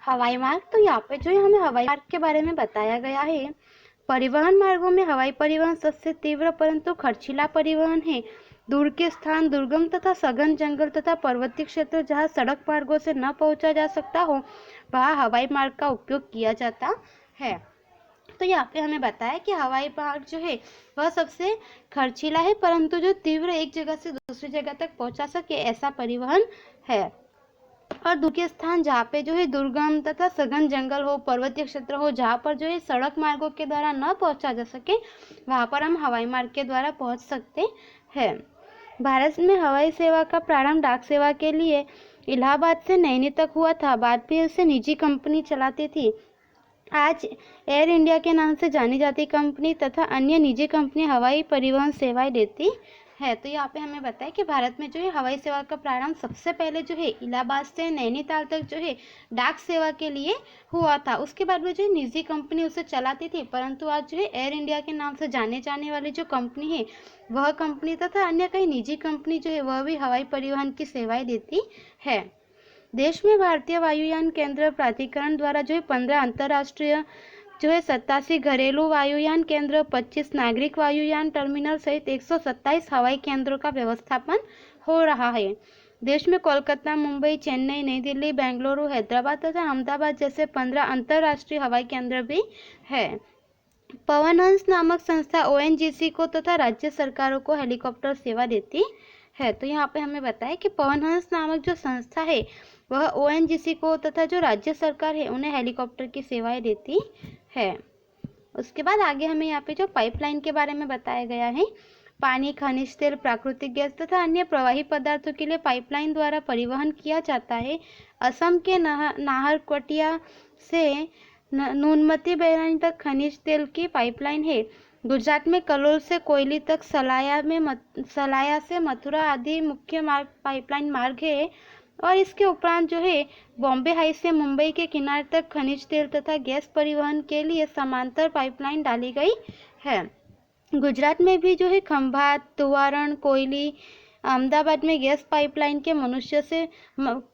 हवाई मार्ग, तो यहाँ पे जो है हमें हवाई मार्ग के बारे में बताया गया है। परिवहन मार्गों में हवाई परिवहन सबसे तीव्र परंतु खर्चीला परिवहन है। दूर के स्थान, दुर्गम तथा सघन जंगल तथा पर्वतीय क्षेत्र जहाँ सड़क मार्गों से न पहुंचा जा सकता हो, वहाँ हवाई मार्ग का उपयोग किया जाता है। तो यहाँ पे हमें बताया कि हवाई मार्ग जो है वह सबसे खर्चीला है, परंतु जो तीव्र एक जगह से दूसरी जगह तक पहुंचा सके ऐसा परिवहन है। और दूर के स्थान जहाँ पे जो है दुर्गम तथा सघन जंगल हो, पर्वतीय क्षेत्र हो, जहाँ पर जो है सड़क मार्गों के द्वारा न पहुंचा जा सके, वहाँ पर हम हवाई मार्ग के द्वारा पहुंच सकते हैं। भारत में हवाई सेवा का प्रारंभ डाक सेवा के लिए इलाहाबाद से नैनी तक हुआ था। बाद में इसे निजी कंपनी चलाती थी। आज एयर इंडिया के नाम से जानी जाती कंपनी तथा अन्य निजी कंपनी हवाई परिवहन सेवाएं देती है। तो यहाँ पे हमें बताया कि भारत में जो है हवाई सेवा का प्रारंभ सबसे पहले जो है इलाहाबाद से नैनीताल तक जो है डाक सेवा के लिए हुआ था। उसके बाद में जो है निजी कंपनी उसे चलाती थी, परंतु आज जो है एयर इंडिया के नाम से जाने जाने वाली जो कंपनी है वह कंपनी तथा अन्य कई निजी कंपनी जो है वह भी हवाई परिवहन की सेवाएं देती है। देश में भारतीय वायुयान केंद्र प्राधिकरण द्वारा जो है 15 अंतर्राष्ट्रीय जो है 87 घरेलू वायुयान केंद्र, 25 नागरिक वायुयान टर्मिनल सहित 127 हवाई केंद्रों का व्यवस्थापन हो रहा है। देश में कोलकाता, मुंबई, चेन्नई, नई दिल्ली, बेंगलुरु, हैदराबाद तथा अहमदाबाद जैसे 15 अंतर्राष्ट्रीय हवाई केंद्र भी है। पवनहंस नामक संस्था ओएनजीसी को तथा राज्य सरकारों को हेलीकॉप्टर सेवा देती है। तो यहाँ पे हमें बताया कि पवनहंस नामक जो संस्था है वह ओएनजीसी को तथा जो राज्य सरकार है उन्हें हेलीकॉप्टर की सेवाएं देती है। उसके बाद आगे हमें यहाँ पे जो पाइपलाइन के बारे में बताया गया है। पानी, खनिज तेल, प्राकृतिक गैस तथा अन्य प्रवाही पदार्थों के लिए पाइपलाइन द्वारा परिवहन किया जाता है। असम के नाहरकटिया से नुनमती बैरानी तक खनिज तेल की पाइपलाइन है। गुजरात में कलोल से कोयली तक सलाया से मथुरा आदि मुख्य मार्ग पाइपलाइन मार्ग है। और इसके उपरांत जो है बॉम्बे हाई से मुंबई के किनारे तक खनिज तेल तथा गैस परिवहन के लिए समांतर पाइपलाइन डाली गई है। गुजरात में भी जो है खंभात, तुवारण, कोयली, अहमदाबाद में गैस पाइपलाइन के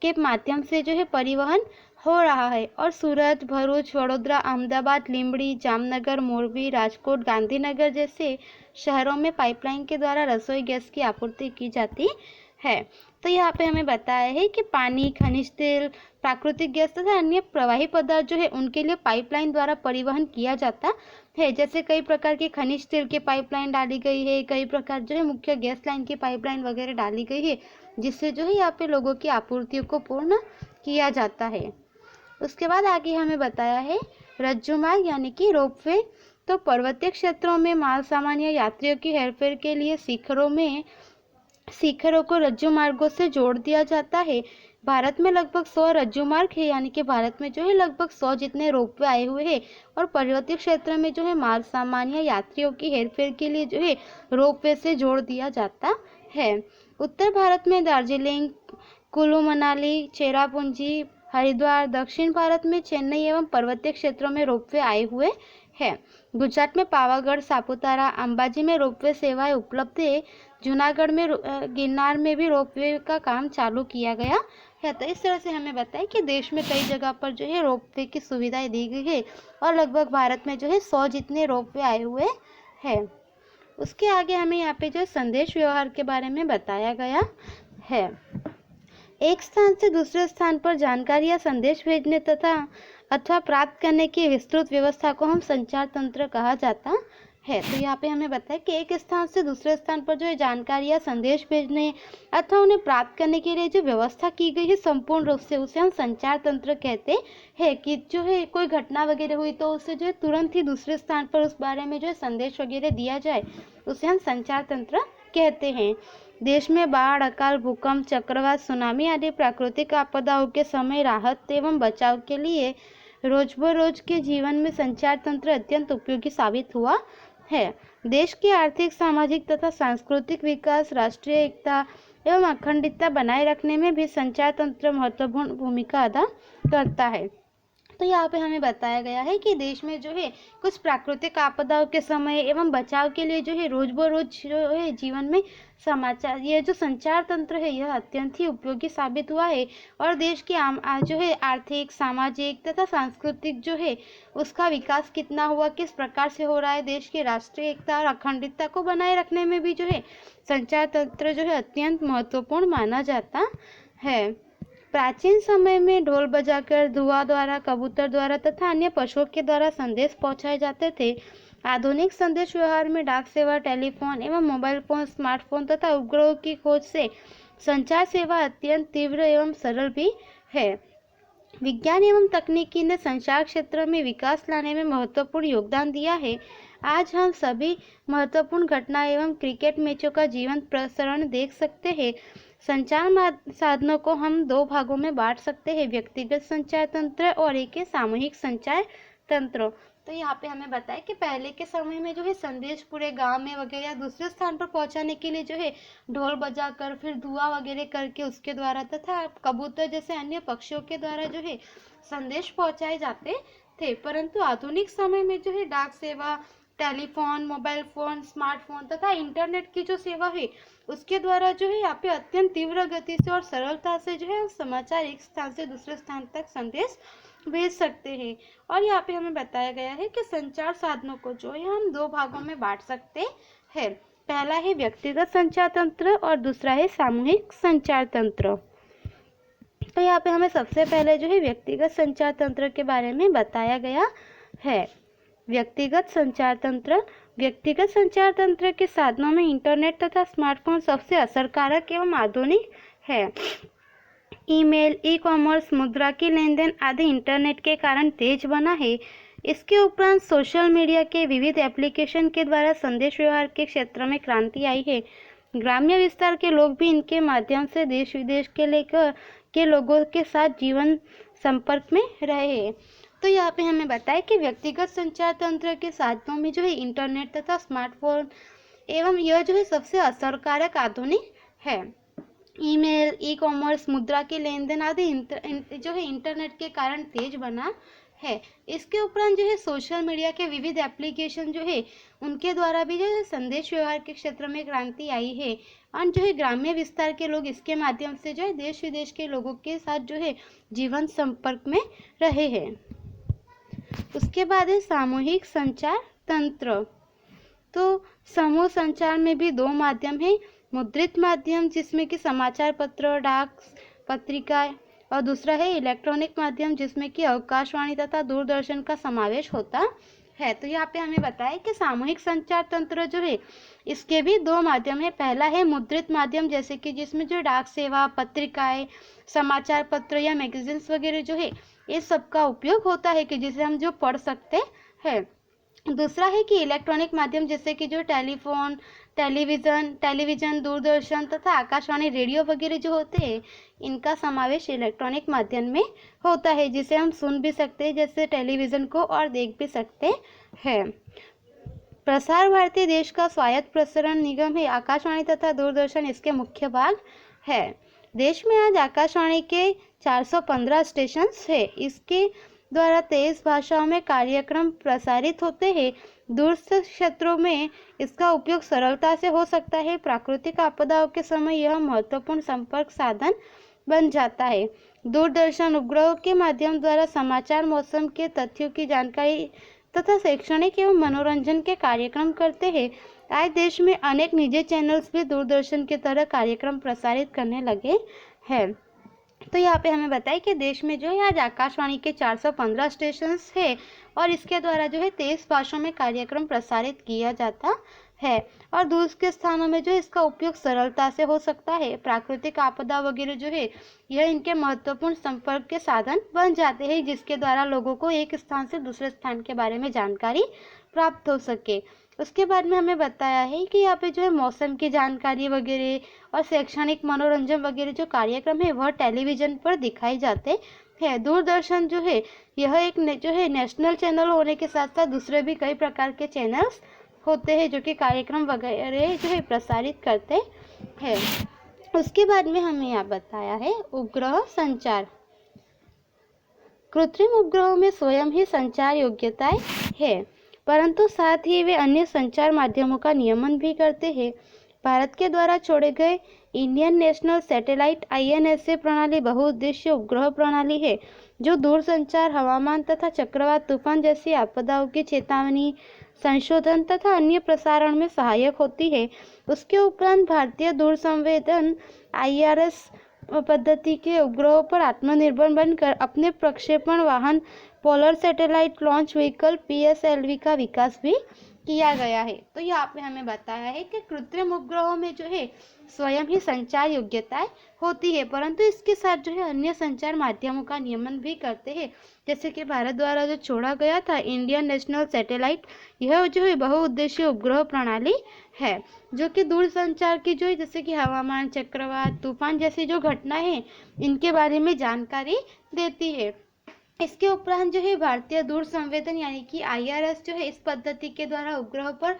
के माध्यम से जो है परिवहन हो रहा है। और सूरत, भरूच, वडोदरा, अहमदाबाद, लींबड़ी, जामनगर, मोरबी, राजकोट, गांधीनगर जैसे शहरों में पाइपलाइन के द्वारा रसोई गैस की आपूर्ति की जाती है। तो यहाँ पे हमें बताया है कि पानी, खनिज तेल, प्राकृतिक गैस तथा अन्य प्रवाही पदार्थ जो है उनके लिए पाइपलाइन द्वारा परिवहन किया जाता है। जैसे कई प्रकार के खनिज तेल की पाइपलाइन डाली गई है, कई प्रकार जो है मुख्य गैस लाइन की पाइपलाइन वगैरह डाली गई है, जिससे जो है यहाँ पे लोगों की आपूर्तियों को पूर्ण किया जाता है। उसके बाद आगे हमें बताया है रज्जु मार्ग यानी कि रोपवे। तो पर्वतीय क्षेत्रों में माल सामान या यात्रियों की हेरफेर के लिए शिखरों को रज्जु मार्गों से जोड़ दिया जाता है। भारत में लगभग 100 रज्जु मार्ग है, यानी कि भारत में जो है लगभग 100 जितने रोपवे आए हुए हैं। और पर्वतीय क्षेत्र में जो है माल सामान या यात्रियों की हेरफेर के लिए जो है रोपवे से जोड़ दिया जाता है। उत्तर भारत में दार्जिलिंग, कुल्लू मनाली, चेरापूंजी, हरिद्वार, दक्षिण भारत में चेन्नई एवं पर्वतीय क्षेत्रों में रोपवे आए हुए हैं। गुजरात में पावागढ़, सापुतारा, अंबाजी में रोपवे सेवाएं उपलब्ध है। जूनागढ़ में गिरनार में भी रोपवे का काम चालू किया गया है। तो इस तरह से हमें बताया कि देश में कई जगह पर जो है रोपवे की सुविधाएं दी गई है और लगभग भारत में जो है 100 जितने रोपवे आए हुए हैं। उसके आगे हमें यहाँ पे जो संदेश व्यवहार के बारे में बताया गया है। एक स्थान से दूसरे स्थान पर जानकारी या संदेश भेजने तथा अथवा प्राप्त करने की विस्तृत व्यवस्था को हम संचार तंत्र कहा जाता है। तो यहाँ पे हमें बताया कि एक स्थान से दूसरे स्थान पर जो है जानकारी या संदेश भेजने अथवा उन्हें प्राप्त करने के लिए जो व्यवस्था की गई है संपूर्ण रूप से, उसे हम संचार तंत्र कहते हैं। कि जो है कोई घटना वगैरह हुई तो उसे जो है तुरंत ही दूसरे स्थान पर उस बारे में जो है संदेश वगैरह दिया जाए, उसे हम संचार तंत्र कहते हैं। देश में बाढ़, अकाल, भूकंप, चक्रवात, सुनामी आदि प्राकृतिक आपदाओं के समय राहत एवं बचाव के लिए रोजबरोज के जीवन में संचार तंत्र अत्यंत उपयोगी साबित हुआ है। देश की आर्थिक, सामाजिक तथा सांस्कृतिक विकास, राष्ट्रीय एकता एवं अखंडता बनाए रखने में भी संचार तंत्र महत्वपूर्ण भूमिका अदा करता है। तो यहाँ पे हमें बताया गया है कि देश में जो है कुछ प्राकृतिक आपदाओं के समय एवं बचाव के लिए जो है रोज बरोज जो है जीवन में समाचार ये जो संचार तंत्र है यह अत्यंत ही उपयोगी साबित हुआ है और देश की जो है आर्थिक, सामाजिक तथा सांस्कृतिक जो है उसका विकास कितना हुआ, किस प्रकार से हो रहा है, देश की राष्ट्रीय एकता और अखंडता को बनाए रखने में भी जो है संचार तंत्र जो है अत्यंत महत्वपूर्ण माना जाता है। प्राचीन समय में ढोल बजाकर, धुआं द्वारा, कबूतर द्वारा तथा अन्य पशुओं के द्वारा संदेश पहुंचाए जाते थे। आधुनिक संदेश व्यवहार में डाक सेवा, टेलीफोन एवं मोबाइल फोन, स्मार्टफोन तथा उपग्रहों की खोज से संचार सेवा अत्यंत तीव्र एवं सरल भी है। विज्ञान एवं तकनीकी ने संचार क्षेत्र में विकास लाने में महत्वपूर्ण योगदान दिया है। आज हम सभी महत्वपूर्ण घटना एवं क्रिकेट मैचों का जीवंत प्रसारण देख सकते हैं। संचार साधनों को हम दो भागों में बांट सकते हैं, व्यक्तिगत संचार तंत्र और एक है सामूहिक संचार तंत्र। तो यहाँ पे हमें बताया कि पहले के समय में जो है संदेश पूरे गांव में वगैरह या दूसरे स्थान पर पहुंचाने के लिए जो है ढोल बजाकर फिर धुआं वगैरह करके उसके द्वारा तथा कबूतर जैसे अन्य पक्षियों के द्वारा जो है संदेश पहुंचाए जाते थे। परंतु आधुनिक समय में जो है डाक सेवा, टेलीफोन, मोबाइल फोन, स्मार्टफोन तथा इंटरनेट की जो सेवा है उसके द्वारा जो है यहाँ पे अत्यंत तीव्र गति से और सरलता से जो है समाचार एक स्थान से दूसरे स्थान तक संदेश भेज सकते हैं। और यहाँ पे हमें बताया गया है कि संचार साधनों को जो है हम दो भागों में बांट सकते हैं। पहला है व्यक्तिगत संचार तंत्र और दूसरा है सामूहिक संचार तंत्र। तो यहाँ पे हमें सबसे पहले जो है व्यक्तिगत संचार तंत्र के बारे में बताया गया है। व्यक्तिगत संचार तंत्र के साधनों में इंटरनेट तथा स्मार्टफोन सबसे असरकारक एवं आधुनिक है। ईमेल, ई-कॉमर्स, मुद्रा की लेन देन आदि इंटरनेट के कारण तेज बना है। इसके उपरांत सोशल मीडिया के विविध एप्लीकेशन के द्वारा संदेश व्यवहार के क्षेत्र में क्रांति आई है। ग्राम्य विस्तार के लोग भी इनके माध्यम से देश विदेश के लोगों के साथ जीवन संपर्क में रहे हैं। तो यहाँ पे हमें बताया कि व्यक्तिगत संचार तंत्र के साधनों में जो है इंटरनेट तथा स्मार्टफोन एवं यह जो है सबसे असरकारक आधुनिक है। ईमेल, ई-कॉमर्स, मुद्रा के लेन देन आदि जो है इंटरनेट के कारण तेज बना है। इसके उपरांत जो है सोशल मीडिया के विविध एप्लीकेशन जो है उनके द्वारा भी जो है संदेश व्यवहार के क्षेत्र में क्रांति आई है और जो है ग्राम्य विस्तार के लोग इसके माध्यम से जो है देश विदेश के लोगों के साथ जो है जीवन संपर्क में रहे हैं। उसके बाद है सामूहिक संचार तंत्र। तो समूह संचार में भी दो माध्यम है, मुद्रित माध्यम जिसमें कि समाचार पत्र, डाक पत्रिका और दूसरा है इलेक्ट्रॉनिक माध्यम जिसमें कि आकाशवाणी तथा दूरदर्शन का समावेश होता है। तो यहाँ पे हमें बताया कि सामूहिक संचार तंत्र जो है इसके भी दो माध्यम है। पहला है मुद्रित माध्यम जैसे कि जिसमें जो डाक सेवा, पत्रिकाएं, समाचार पत्र या मैगजीन्स वगैरह जो है इस सब का उपयोग होता है कि जिसे हम जो पढ़ सकते हैं। दूसरा है कि इलेक्ट्रॉनिक माध्यम जैसे कि जो टेलीफोन, टेलीविज़न, दूरदर्शन तथा आकाशवाणी, रेडियो वगैरह जो होते हैं इनका समावेश इलेक्ट्रॉनिक माध्यम में होता है जिसे हम सुन भी सकते हैं जैसे टेलीविज़न को और देख भी सकते हैं। प्रसार भारती देश का स्वायत्त प्रसारण निगम है। आकाशवाणी तथा दूरदर्शन इसके मुख्य भाग है। देश में आज आकाशवाणी के 415 स्टेशन है। इसके द्वारा 23 भाषाओं में कार्यक्रम प्रसारित होते हैं। दूरस्थ क्षेत्रों में इसका उपयोग सरलता से हो सकता है। प्राकृतिक आपदाओं के समय यह महत्वपूर्ण संपर्क साधन बन जाता है। दूरदर्शन उपग्रहों के माध्यम द्वारा समाचार, मौसम के तथ्यों की जानकारी तथा शैक्षणिक एवं मनोरंजन के कार्यक्रम करते हैं। आज देश में अनेक निजी चैनल्स भी दूरदर्शन की तरह कार्यक्रम प्रसारित करने लगे हैं। तो यहाँ पे हमें बताया कि देश में जो है आज आकाशवाणी के 415 स्टेशन है और इसके द्वारा जो है 23 भाषाओं में कार्यक्रम प्रसारित किया जाता है और दूर के स्थानों में जो है इसका उपयोग सरलता से हो सकता है। प्राकृतिक आपदा वगैरह जो है यह इनके महत्वपूर्ण संपर्क के साधन बन जाते हैं जिसके द्वारा लोगों को एक स्थान से दूसरे स्थान के बारे में जानकारी प्राप्त हो सके। उसके बाद में हमें बताया है कि यहाँ पे जो है मौसम की जानकारी वगैरह और शैक्षणिक मनोरंजन वगैरह जो कार्यक्रम है वह टेलीविज़न पर दिखाए जाते हैं। दूरदर्शन जो है यह एक जो है नेशनल चैनल होने के साथ साथ दूसरे भी कई प्रकार के चैनल्स होते हैं जो कि कार्यक्रम वगैरह जो है प्रसारित करते हैं। उसके बाद में हमें यहाँ बताया है उपग्रह संचार। कृत्रिम उपग्रहों में स्वयं ही संचार योग्यताएं है, परंतु साथ ही वे अन्य संचार माध्यमों का नियमन भी करते हैं। भारत के द्वारा छोड़े गए इंडियन नेशनल सैटेलाइट INSS प्रणाली बहुउद्देशीय उपग्रह प्रणाली है, जो दूरसंचार, हवामान तथा चक्रवात तूफान जैसी आपदाओं की चेतावनी, संशोधन तथा अन्य प्रसारण में सहायक होती है। उसके उपरांत भारतीय दूरसंवेदन IRS पद्धति के उपग्रहों पर आत्मनिर्भर बनकर अपने प्रक्षेपण वाहन polar satellite launch vehicle PSLV का विकास भी किया गया है। तो यहाँ पे हमें बताया है कि कृत्रिम उपग्रहों में जो है स्वयं ही संचार योग्यताएं होती है, परंतु इसके साथ जो है अन्य संचार माध्यमों का नियमन भी करते हैं। जैसे कि भारत द्वारा जो छोड़ा गया था इंडियन नेशनल सैटेलाइट, यह जो है बहुउद्देशीय उपग्रह प्रणाली है, जो कि दूर संचार की जो है जैसे कि हवामान, चक्रवात, तूफान जैसी जो घटनाएं हैं इनके बारे में जानकारी देती है। इसके उपरांत जो है भारतीय दूर संवेदन यानी कि IRS जो है इस पद्धति के द्वारा उपग्रह पर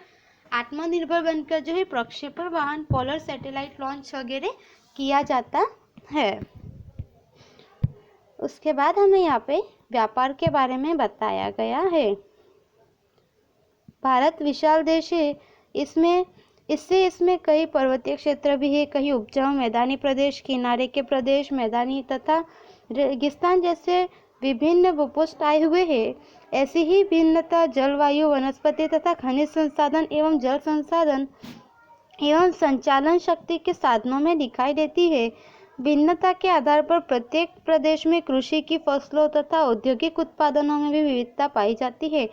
आत्मनिर्भर बनकर जो है प्रक्षेपण वाहन, पोलर सैटेलाइट लॉन्च वगैरह किया जाता है। उसके बाद हमें यहाँ पे व्यापार के बारे में बताया गया है। भारत विशाल देश है, इसमें कई पर्वतीय क्षेत्र भी है, कई उपजाऊ मैदानी प्रदेश, किनारे के प्रदेश, मैदानी तथा रेगिस्तान जैसे विभिन्न भूपृष्ठ आए हुए हैं। ऐसी ही भिन्नता जलवायु, वनस्पति तथा खनिज संसाधन एवं जल संसाधन एवं संचालन शक्ति के साधनों में दिखाई देती है। भिन्नता के आधार पर प्रत्येक प्रदेश में कृषि की फसलों तथा औद्योगिक उत्पादनों में भी विविधता पाई जाती है।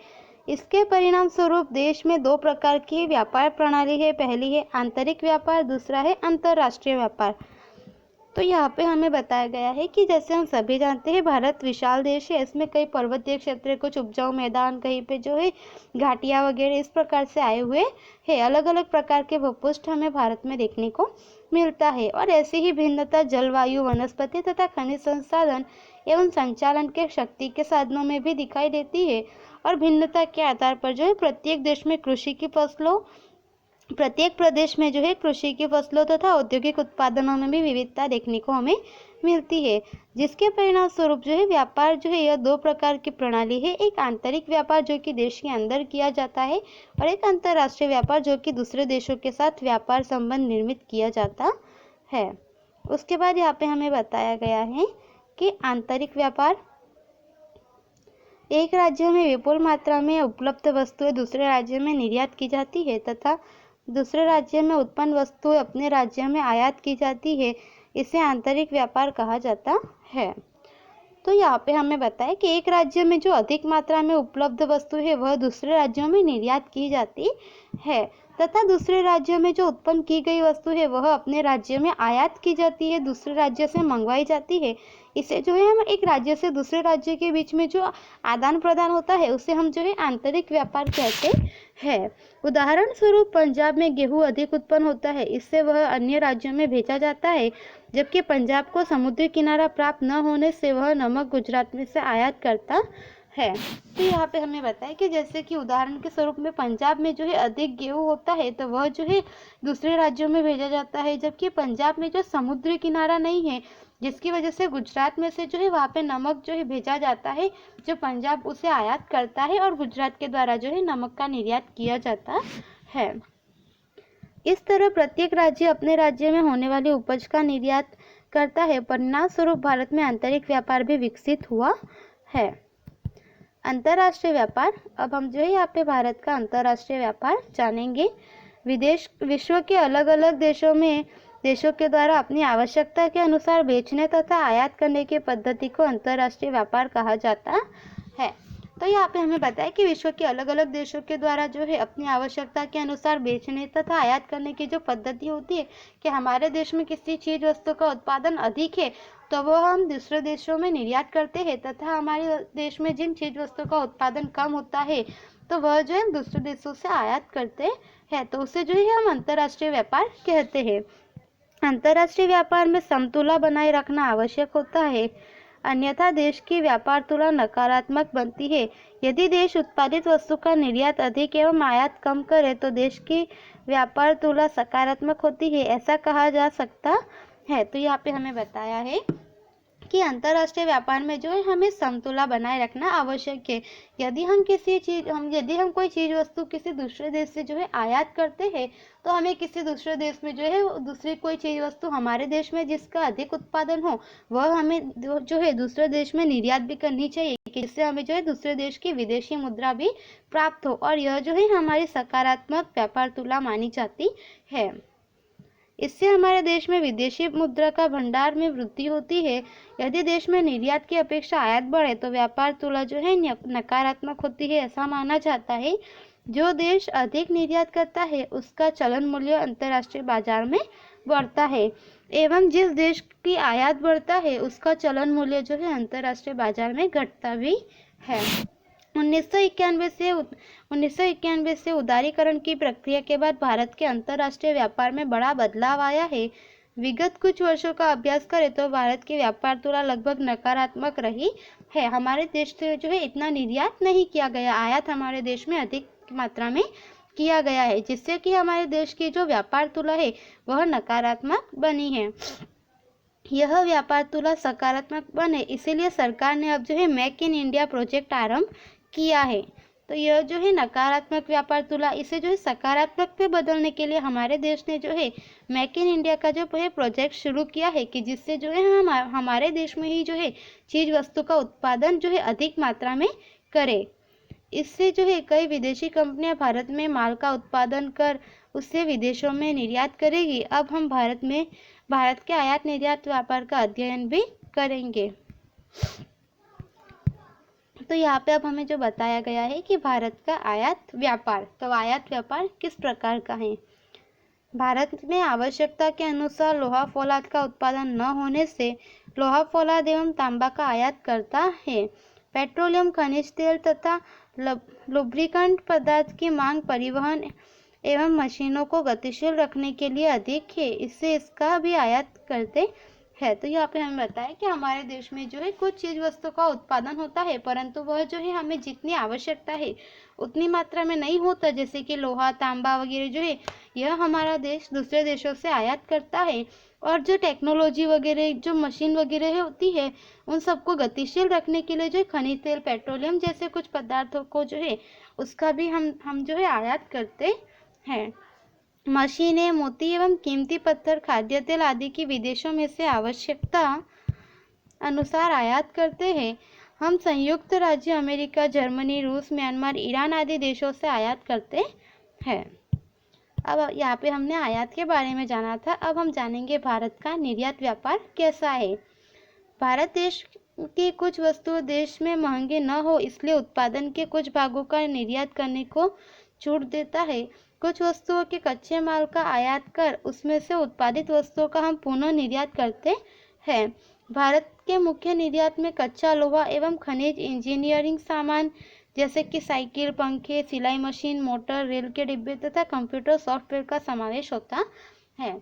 इसके परिणाम स्वरूप देश में दो प्रकार की व्यापार प्रणाली है। पहली है आंतरिक व्यापार, दूसरा है अंतर्राष्ट्रीय व्यापार। तो यहाँ पे हमें बताया गया है कि जैसे हम सभी जानते हैं भारत विशाल देश है, इसमें कई पर्वतीय क्षेत्र, कुछ उपजाऊ मैदान, कहीं पे जो है घाटियाँ वगैरह इस प्रकार से आए हुए हैं। अलग अलग प्रकार के भूपृष्ठ हमें भारत में देखने को मिलता है और ऐसी ही भिन्नता जलवायु, वनस्पति तथा खनिज संसाधन एवं संचालन के शक्ति के साधनों में भी दिखाई देती है। और भिन्नता के आधार पर जो है प्रत्येक प्रदेश में जो है कृषि की फसलों तथा औद्योगिक उत्पादनों में भी विविधता देखने को हमें मिलती है, जिसके परिणाम स्वरूप जो है व्यापार जो है यह दो प्रकार की प्रणाली है। एक आंतरिक व्यापार जो कि देश के अंदर किया जाता है और एक अंतर्राष्ट्रीय व्यापार जो कि दूसरे देशों के साथ व्यापार संबंध निर्मित किया जाता है। उसके बाद यहाँ पे हमें बताया गया है कि आंतरिक व्यापार एक राज्य में विपुल मात्रा में उपलब्ध वस्तुएं दूसरे राज्य में निर्यात की जाती है तथा दूसरे राज्य में उत्पन्न वस्तुएं अपने राज्य में आयात की जाती है। इसे आंतरिक व्यापार कहा जाता है। तो यहाँ पे हमें बताया कि एक राज्य में जो अधिक मात्रा में उपलब्ध वस्तु है वह दूसरे राज्यों में निर्यात की जाती है तथा दूसरे राज्यों में जो उत्पन्न की गई वस्तु है वह अपने राज्य में आयात की जाती है, दूसरे राज्य से मंगवाई जाती है। इसे जो है हम एक राज्य से दूसरे राज्य के बीच में जो आदान प्रदान होता है उसे हम जो है आंतरिक व्यापार कहते हैं। उदाहरण स्वरूप पंजाब में गेहूं अधिक उत्पन्न होता है, इससे वह अन्य राज्यों में भेजा जाता है, जबकि पंजाब को समुद्री किनारा प्राप्त न होने से वह नमक गुजरात में से आयात करता है। तो यहाँ पे हमें बताया कि जैसे कि उदाहरण के स्वरूप में पंजाब में जो है अधिक गेहूं होता है तो वह जो है दूसरे राज्यों में भेजा जाता है, जबकि पंजाब में जो समुद्री किनारा नहीं है जिसकी वजह से गुजरात में से जो है वहाँ पे नमक जो है भेजा जाता है, जो पंजाब उसे आयात करता है और गुजरात के द्वारा जो है नमक का निर्यात किया जाता है। इस तरह प्रत्येक राज्य अपने राज्य में होने वाली उपज का निर्यात करता है। परिणाम स्वरूप भारत में आंतरिक व्यापार भी विकसित हुआ है। अंतर्राष्ट्रीय व्यापार, अब हम जो है यहाँ पे भारत का अंतर्राष्ट्रीय व्यापार जानेंगे। विश्व के अलग अलग देशों के द्वारा अपनी आवश्यकता के अनुसार बेचने तथा आयात करने की पद्धति को अंतर्राष्ट्रीय व्यापार कहा जाता है। तो यहाँ पे हमें बताया कि विश्व के अलग अलग देशों के द्वारा जो है अपनी आवश्यकता के अनुसार बेचने तथा आयात करने की जो पद्धति होती है कि हमारे देश में किसी चीज वस्तु का उत्पादन अधिक है तो वह हम दूसरे देशों में निर्यात करते हैं तथा हमारे देश में जिन चीज वस्तु का उत्पादन कम होता है तो वह जो है दूसरे देशों से आयात करते हैं, तो उसे जो है हम अंतर्राष्ट्रीय व्यापार कहते हैं। अंतर्राष्ट्रीय व्यापार में समतुला बनाए रखना आवश्यक होता है, अन्यथा देश की व्यापार तुलना नकारात्मक बनती है। यदि देश उत्पादित वस्तु का निर्यात अधिक एवं आयात कम करे तो देश की व्यापार तुलना सकारात्मक होती है, ऐसा कहा जा सकता है। तो यहाँ पे हमें बताया है कि अंतर्राष्ट्रीय व्यापार में जो है हमें समतुला बनाए रखना आवश्यक है। यदि हम कोई चीज वस्तु किसी दूसरे देश से जो है आयात करते हैं, तो हमें किसी दूसरे देश में जो है दूसरी कोई चीज वस्तु हमारे देश में जिसका अधिक उत्पादन हो, वह हमें जो है दूसरे देश में निर्यात भी करनी चाहिए, जिससे हमें जो है दूसरे देश की विदेशी मुद्रा भी प्राप्त हो, और यह जो है हमारी सकारात्मक व्यापार तुला मानी जाती है। इससे हमारे देश में विदेशी मुद्रा का भंडार में वृद्धि होती है। यदि देश में निर्यात की अपेक्षा आयात बढ़े तो व्यापार तुला जो है नकारात्मक होती है। ऐसा माना जाता है जो देश अधिक निर्यात करता है उसका चलन मूल्य अंतर्राष्ट्रीय बाजार में बढ़ता है, एवं जिस देश की आयात बढ़ता है उसका चलन मूल्य जो है अंतर्राष्ट्रीय बाजार में घटता भी है। 1991 से उदारीकरण की प्रक्रिया के बाद भारत के अंतर्राष्ट्रीय व्यापार में बड़ा बदलाव आया है। विगत कुछ वर्षों का अभ्यास करें तो भारत की व्यापार तुलना लगभग नकारात्मक रही है। हमारे देश से जो है इतना निर्यात नहीं किया गया, आयात हमारे देश में अधिक मात्रा में किया गया है, जिससे कि हमारे देश की जो व्यापार तुलना है वह नकारात्मक बनी है। यह व्यापार तुलना सकारात्मक बने इसीलिए सरकार ने अब जो है मेक इन इंडिया प्रोजेक्ट आरंभ किया है। तो यह जो है नकारात्मक व्यापार तुला इसे जो है सकारात्मक पे बदलने के लिए हमारे देश ने जो है मेक इन इंडिया का जो है प्रोजेक्ट शुरू किया है, कि जिससे जो है हम हमारे देश में ही जो है चीज वस्तु का उत्पादन जो है अधिक मात्रा में करे। इससे जो है कई विदेशी कंपनियां भारत में माल का उत्पादन कर उससे विदेशों में निर्यात करेगी। अब हम भारत के आयात निर्यात व्यापार का अध्ययन भी करेंगे। तो यहाँ पे अब हमें जो बताया गया है कि भारत का आयात व्यापार, तो आयात व्यापार किस प्रकार का है। भारत में आवश्यकता के अनुसार लोहा फौलाद का उत्पादन न होने से लोहा फौलाद एवं तांबा का आयात करता है। पेट्रोलियम, खनिज तेल तथा लुब्रिकेंट पदार्थ की मांग परिवहन एवं मशीनों को गतिशील रखने के लिए अधिक है, इससे इसका भी आयात करते है। तो यहाँ पे हमें बताया कि हमारे देश में जो है कुछ चीज वस्तु का उत्पादन होता है, परंतु वह जो है हमें जितनी आवश्यकता है उतनी मात्रा में नहीं होता। जैसे कि लोहा, तांबा वगैरह जो है यह हमारा देश दूसरे देशों से आयात करता है, और जो टेक्नोलॉजी वगैरह जो मशीन वगैरह होती है उन सबको गतिशील रखने के लिए जो खनिज तेल, पेट्रोलियम जैसे कुछ पदार्थों को जो है उसका भी हम जो है आयात करते हैं। मशीनें, मोती एवं कीमती पत्थर, खाद्य तेल आदि की विदेशों में से आवश्यकता अनुसार आयात करते हैं। हम संयुक्त राज्य अमेरिका, जर्मनी, रूस, म्यांमार, ईरान आदि देशों से आयात करते हैं। अब यहाँ पे हमने आयात के बारे में जाना था। अब हम जानेंगे भारत का निर्यात व्यापार कैसा है। भारत देश की कुछ वस्तुएं देश में महंगी न हो इसलिए उत्पादन के कुछ भागों का निर्यात करने को छूट देता है। कुछ वस्तुओं के कच्चे माल का आयात कर उसमें से उत्पादित वस्तुओं का हम पुनः निर्यात करते हैं। भारत के मुख्य निर्यात में कच्चा लोहा एवं खनिज, इंजीनियरिंग सामान जैसे कि साइकिल, पंखे, सिलाई मशीन, मोटर, रेल के डिब्बे तथा कंप्यूटर सॉफ्टवेयर का समावेश होता है।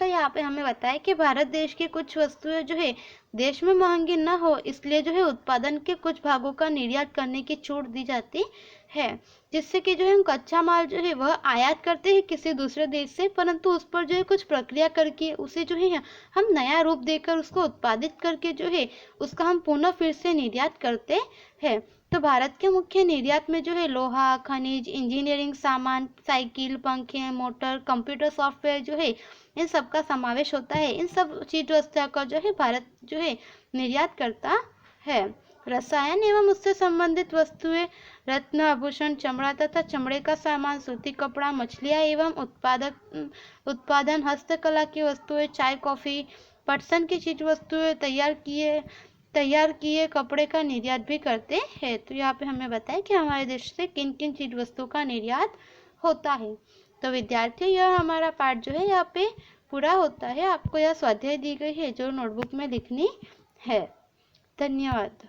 तो यहाँ पे हमें बताया कि भारत देश की कुछ वस्तुएं जो है देश में महंगी न हो इसलिए जो है उत्पादन के कुछ भागों का निर्यात करने की छूट दी जाती है, जिससे कि जो है हम कच्चा माल जो है वह आयात करते हैं किसी दूसरे देश से, परंतु उस पर जो है कुछ प्रक्रिया करके उसे जो है हम नया रूप देकर उसको उत्पादित करके जो है उसका हम पुनः फिर से निर्यात करते हैं। तो भारत के मुख्य निर्यात में जो है लोहा, खनिज, इंजीनियरिंग सामान, साइकिल, पंखे, मोटर, कंप्यूटर सॉफ्टवेयर जो है इन सब का समावेश होता है। इन सब चीज वस्तुओं का जो है भारत जो है निर्यात करता है। रसायन एवं उससे संबंधित वस्तुएं, रत्न, आभूषण, चमड़ा तथा चमड़े का सामान, सूती कपड़ा, मछलियां एवं उत्पादन, हस्तकला की वस्तुएं, चाय, कॉफी, पटसन की चीज वस्तुएं, तैयार किए कपड़े का निर्यात भी करते हैं। तो यहाँ पे हमें बताया कि हमारे देश से किन किन चीज वस्तुओं का निर्यात होता है। तो विद्यार्थियों यह हमारा पाठ जो है यहाँ पे पूरा होता है। आपको यह स्वाध्याय दी गई है जो नोटबुक में लिखनी है। धन्यवाद।